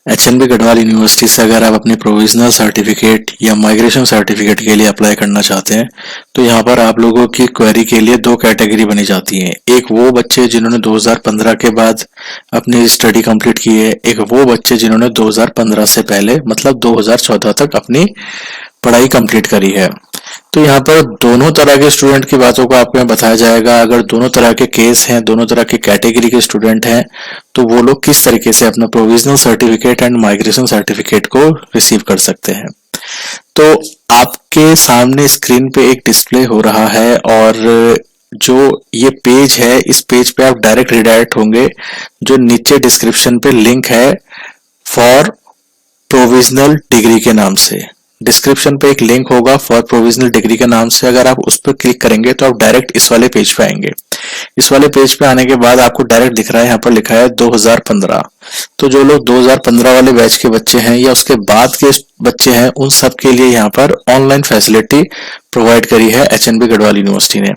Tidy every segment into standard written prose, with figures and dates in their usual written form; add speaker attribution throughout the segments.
Speaker 1: HNB Garhwal university से अगर आप अपनी प्रोविजनल सर्टिफिकेट या माइग्रेशन सर्टिफिकेट के लिए अप्लाई करना चाहते हैं तो यहाँ पर आप लोगों की क्वेरी के लिए दो कैटेगरी बनी जाती है। एक वो बच्चे जिन्होंने 2015 के बाद अपनी स्टडी कंप्लीट की है, एक वो बच्चे जिन्होंने 2015 से पहले मतलब 2014 तक अपनी पढ़ाई कंप्लीट करी है। तो यहाँ पर दोनों तरह के स्टूडेंट की बातों को आपको यहाँ बताया जाएगा। अगर दोनों तरह के केस हैं, दोनों तरह के कैटेगरी के स्टूडेंट हैं, तो वो लोग किस तरीके से अपना provisional certificate and migration certificate को रिसीव कर सकते हैं। तो आपके सामने स्क्रीन पे एक डिस्प्ले हो रहा है और जो ये पेज है, इस पेज पे आप डायरेक्ट रिडायरेक्ट होंगे। जो नीचे डिस्क्रिप्शन पे लिंक है फॉर प्रोविजनल डिग्री के नाम से, डिस्क्रिप्शन पे एक लिंक होगा फॉर प्रोविजनल डिग्री के नाम से। अगर आप उस पर क्लिक करेंगे तो आप डायरेक्ट इस वाले पेज पे आएंगे। इस वाले पेज पे आने के बाद आपको डायरेक्ट दिख रहा है, यहाँ पर लिखा है 2015। तो जो लोग 2015 वाले बैच के बच्चे हैं या उसके बाद के बच्चे हैं, उन सब के लिए यहाँ पर ऑनलाइन फैसिलिटी प्रोवाइड करी है एचएनबी गढ़वाल यूनिवर्सिटी ने।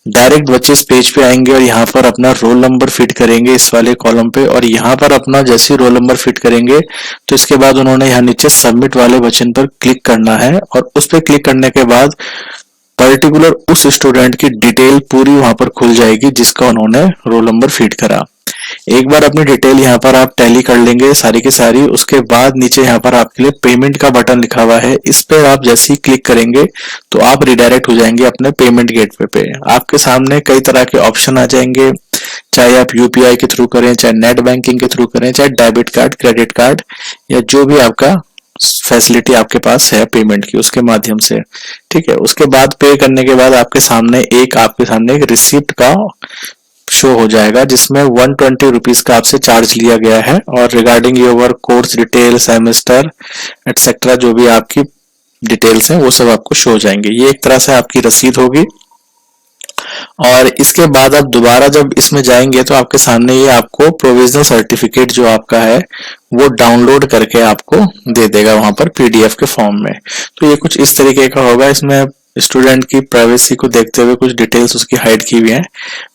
Speaker 1: डायरेक्ट बच्चे इस पेज पे आएंगे और यहाँ पर अपना रोल नंबर फिट करेंगे इस वाले कॉलम पे, और यहाँ पर अपना जैसे रोल नंबर फिट करेंगे तो इसके बाद उन्होंने यहाँ नीचे सबमिट वाले बटन पर क्लिक करना है और उस पर क्लिक करने के बाद पर्टिकुलर उस स्टूडेंट की डिटेल पूरी वहां पर खुल जाएगी जिसका उन्होंने रोल नंबर फीड करा। एक बार अपनी डिटेल यहाँ पर आप टैली कर लेंगे सारी की सारी, उसके बाद नीचे यहाँ पर आपके लिए पेमेंट का बटन लिखा हुआ है, इस पे आप जैसे ही क्लिक करेंगे तो आप रिडायरेक्ट हो जाएंगे अपने पेमेंट गेटवे पे। आपके सामने कई तरह के ऑप्शन आ जाएंगे, चाहे आप यूपीआई के थ्रू करें, चाहे नेट बैंकिंग के थ्रू करें, चाहे डेबिट कार्ड, क्रेडिट कार्ड या जो भी आपका फैसिलिटी आपके पास है पेमेंट की उसके माध्यम से। ठीक है, उसके बाद पे करने के बाद आपके सामने एक रिसिप्ट का शो हो जाएगा जिसमें 120 रुपीज का आपसे चार्ज लिया गया है, और regarding your course detail, semester etcetera जो भी आपकी डिटेल्स हैं वो सब आपको शो हो जाएंगे। ये एक तरह से आपकी रसीद होगी। और इसके बाद आप दोबारा जब इसमें जाएंगे तो आपके सामने ये आपको प्रोविजनल सर्टिफिकेट जो आपका है वो डाउनलोड करके आपको दे देगा वहां पर पीडीएफ के फॉर्म में। तो ये कुछ इस तरीके का होगा। इसमें स्टूडेंट की प्राइवेसी को देखते हुए कुछ डिटेल्स उसकी हाइड की हुई हैं।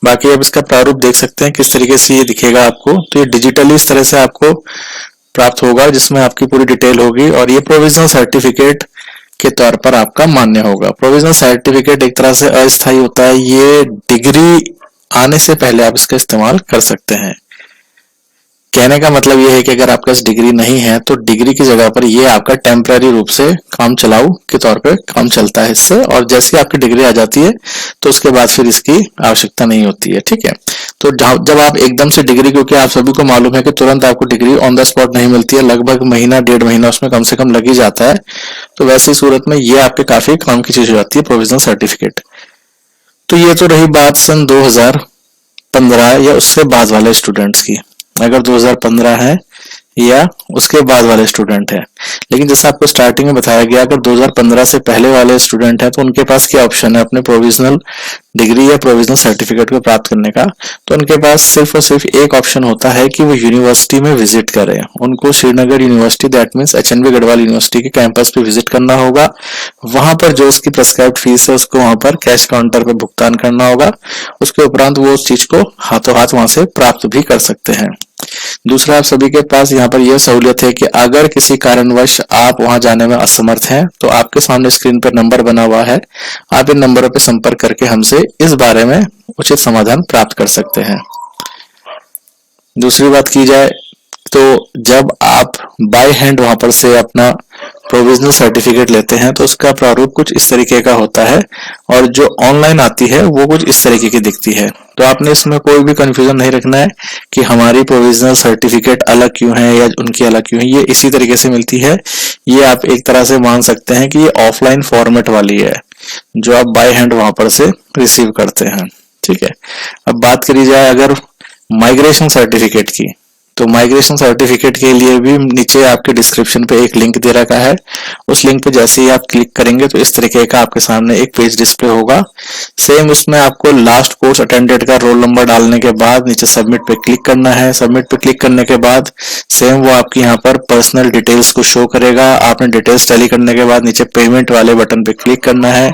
Speaker 1: बाकी आप इसका प्रारूप देख सकते हैं किस तरीके से ये दिखेगा आपको। तो ये डिजिटली इस तरह से आपको प्राप्त होगा जिसमें आपकी पूरी डिटेल होगी, और ये प्रोविजनल सर्टिफिकेट के तौर पर आपका मान्य होगा। प्रोविजनल सर्टिफिकेट एक तरह से अस्थायी होता है, ये डिग्री आने से पहले आप इसका इस्तेमाल कर सकते हैं। कहने का मतलब ये है कि अगर आपके पास डिग्री नहीं है तो डिग्री की जगह पर ये आपका टेम्पररी रूप से काम चलाऊ के तौर पर काम चलता है इससे, और जैसे आपकी डिग्री आ जाती है तो उसके बाद फिर इसकी आवश्यकता नहीं होती है। ठीक है, तो जब आप एकदम से डिग्री, क्योंकि आप सभी को मालूम है कि तुरंत आपको डिग्री ऑन द स्पॉट नहीं मिलती है, लगभग महीना 1.5 महीना उसमें कम से कम लग ही जाता है। तो वैसी सूरत में ये आपके काफी काम की चीज हो जाती है प्रोविजनल सर्टिफिकेट। तो ये तो रही बात सन 2015 या उससे बाद वाले स्टूडेंट्स की, अगर 2015 है या उसके बाद वाले स्टूडेंट है। लेकिन जैसे आपको स्टार्टिंग में बताया गया, अगर 2015 से पहले वाले स्टूडेंट हैं तो उनके पास क्या ऑप्शन है अपने प्रोविजनल डिग्री या प्रोविजनल सर्टिफिकेट को प्राप्त करने का। तो उनके पास सिर्फ और सिर्फ एक ऑप्शन होता है कि वो यूनिवर्सिटी में विजिट करें। उनको Srinagar university, that means HNB Garhwal university के कैंपस पे विजिट करना होगा। वहां पर जो उसकी प्रेस्क्राइब्ड फीस है उसको वहां पर कैश काउंटर पे भुगतान करना होगा। उसके उपरांत वो उस चीज को हाथों हाथ वहां से प्राप्त भी कर सकते हैं। दूसरा, आप सभी के पास यहाँ पर यह सहूलियत है कि अगर किसी कारणवश आप वहां जाने में असमर्थ हैं तो आपके सामने स्क्रीन पर नंबर बना हुआ है, आप इन नंबरों पर संपर्क करके हमसे इस बारे में उचित समाधान प्राप्त कर सकते हैं। दूसरी बात की जाए तो जब आप बाय हैंड वहां पर से अपना प्रोविजनल सर्टिफिकेट लेते हैं तो उसका प्रारूप कुछ इस तरीके का होता है, और जो ऑनलाइन आती है वो कुछ इस तरीके की दिखती है। तो आपने इसमें कोई भी कंफ्यूजन नहीं रखना है कि हमारी प्रोविजनल सर्टिफिकेट अलग क्यों है या उनकी अलग क्यों है, ये इसी तरीके से मिलती है। ये आप एक तरह से मान सकते हैं कि ये ऑफलाइन फॉर्मेट वाली है जो आप बाय हैंड वहां पर से रिसीव करते हैं। ठीक है, अब बात करी जाए अगर माइग्रेशन सर्टिफिकेट की, तो माइग्रेशन सर्टिफिकेट के लिए भी नीचे आपके डिस्क्रिप्शन पे एक लिंक दे रखा है। उस लिंक पे जैसे ही आप क्लिक करेंगे तो इस तरीके का आपके सामने एक पेज डिस्प्ले होगा। सेम उसमें आपको लास्ट कोर्स अटेंडेड का रोल नंबर डालने के बाद नीचे सबमिट पे क्लिक करना है। सबमिट पे क्लिक करने के बाद सेम वो आपकी यहाँ पर पर्सनल डिटेल्स को शो करेगा। आपने डिटेल्स टैली करने के बाद नीचे पेमेंट वाले बटन पे क्लिक करना है।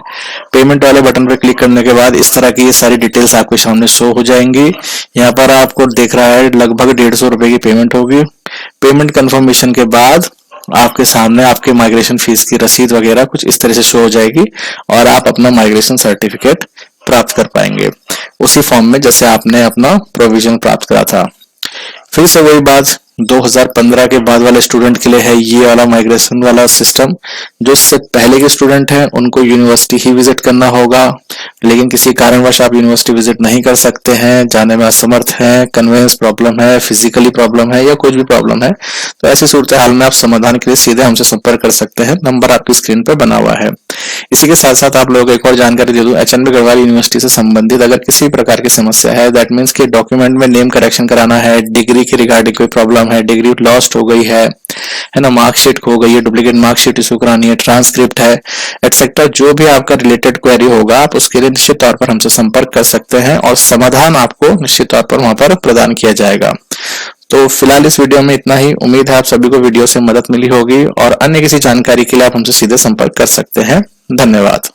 Speaker 1: पेमेंट वाले बटन पे क्लिक करने के बाद इस तरह की ये सारी डिटेल्स आपके सामने शो हो जाएंगी। यहाँ पर आपको देख रहा है लगभग 150 रुपए की पेमेंट होगी। पेमेंट कंफर्मेशन के बाद आपके सामने आपके माइग्रेशन फीस की रसीद वगैरह कुछ इस तरह से शो हो जाएगी और आप अपना माइग्रेशन सर्टिफिकेट प्राप्त कर पाएंगे उसी फॉर्म में जैसे आपने अपना प्रोविजन प्राप्त करा था। फिर से वही बात 2015 के बाद वाले स्टूडेंट के लिए है ये वाला माइग्रेशन वाला सिस्टम। जो इससे पहले के स्टूडेंट हैं उनको यूनिवर्सिटी ही विजिट करना होगा, लेकिन किसी कारणवश आप यूनिवर्सिटी विजिट नहीं कर सकते हैं, जाने में असमर्थ हैं, कन्वेंस प्रॉब्लम है, फिजिकली प्रॉब्लम है या कुछ भी प्रॉब्लम है, तो ऐसी सूरत हाल में आप समाधान के लिए सीधे हमसे संपर्क कर सकते हैं। नंबर आपकी स्क्रीन पर बना हुआ है। इसी के साथ साथ आप लोगों को एक और जानकारी दे दूं, एचएनबी गढ़वाल यूनिवर्सिटी से संबंधित अगर किसी प्रकार की समस्या है, दैट मीन्स कि डॉक्यूमेंट में नेम करेक्शन कराना है, डिग्री के रिगार्डिंग कोई प्रॉब्लम है, डिग्री लॉस्ट हो गई है ना, मार्कशीट खो गई है, डुप्लीकेट मार्कशीट इशू करानी है, ट्रांसक्रिप्ट है, एटसेट्रा, जो भी आपका रिलेटेड क्वेरी होगा आप उसके लिए निश्चित तौर पर हमसे संपर्क कर सकते हैं और समाधान आपको निश्चित तौर पर वहां पर प्रदान किया जाएगा। तो फिलहाल इस वीडियो में इतना ही। उम्मीद है आप सभी को वीडियो से मदद मिली होगी और अन्य किसी जानकारी के लिए आप हमसे सीधे संपर्क कर सकते हैं। धन्यवाद।